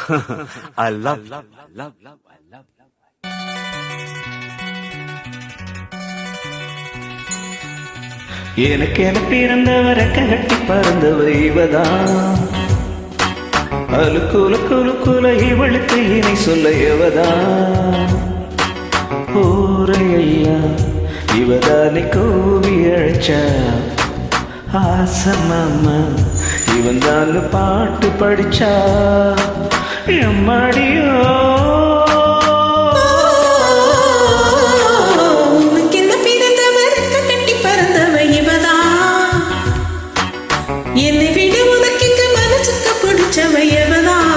I love, love, love, love, I love. எனக்கு என பிறந்தவரை கட்டி பறந்தவ இவதான். அலுக்குல குலுக்குல இவளுக்கு இணை சொல்ல எவதான். ஊரையா இவதானே கூவி அழைச்சா. ஆசமாமா இவன் தான் பாட்டு படிச்சா. எம்மாடியோ என்னை விட உனக்கு மனசுக்கு பிடிச்சவை எவதான்.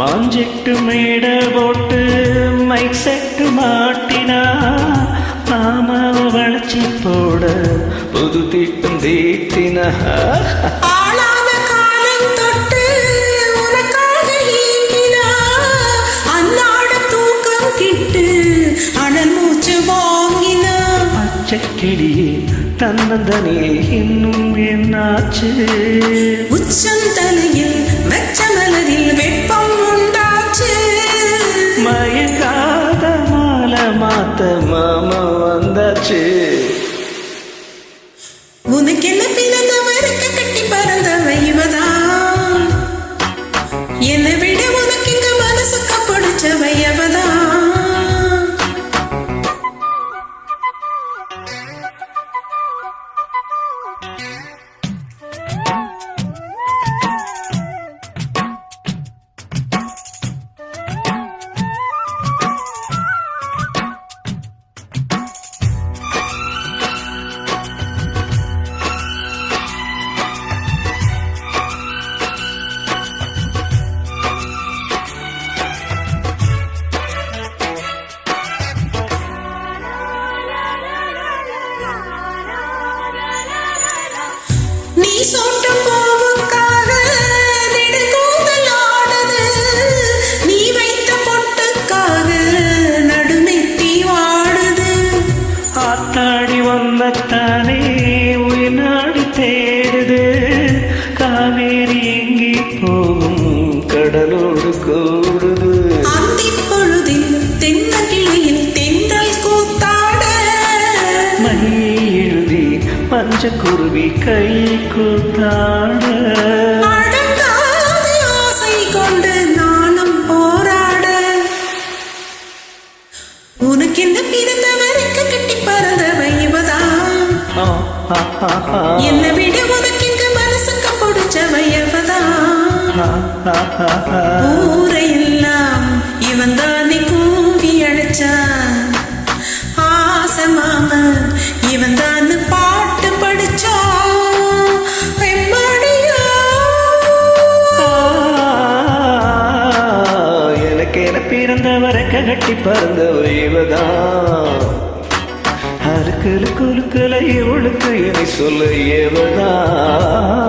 மாஞ்சிட்டு மேட போட்டு மைக் செட்டு மாட்டினா. மாமாவை வளைச்சி போட புது திட்டம் தீட்டினா. பச்சைக்கிளியே தன்னந்தனே இன்னும் என்னாச்சு. உச்சந்தலையில் வெச்சமலரில் வெப்பம் உண்டாச்சு. மயங்காத மாலை மாத்த மாமா வந்தாச்சு. உனக்கு என்ன பிறந்தவருக்கு கட்டி பறந்தவ இவதான். என்னை விட உனக்கு இங்க மனசுக்கு பிடிச்சவ எவதான். நீ சோட்டம் போவுக்காக நெடுங்கூதலானது. நீ வைத்த பொட்டுக்காக நடுநெத்தி வாடுது. ஆத்தாடி வந்தத்தானே உயிர் நாடி தேடுது. காவேரி எங்கே போகும் கடலோடு கூடுது. அந்திப் பொழுதில் தென்னகிளையில் தென்றல் கூத்தாட. மணியை எழுதி பஞ்சக்குருவி கை கூத்தாட. அடங்காத ஆசை கொண்டு நானும் போராட. உனக்கு என்ன பிறந்தவருக்கு கட்டி பறந்தவ இவதான். என்னை விட உனக்கு இங்க மனசுக்கு பிடிச்சவ எவதான். ஊரையெல்லாம் இவன் தானே கூவி அழைச்சா. ஆசமாம இவன் தான் பாட்டு படிச்சா. எனக்கு என பிறந்தவரை கட்டி பறந்தவ இவதான். அறுக்கலுக்கு இவளுக்கு இணை சொல்ல எவதான்.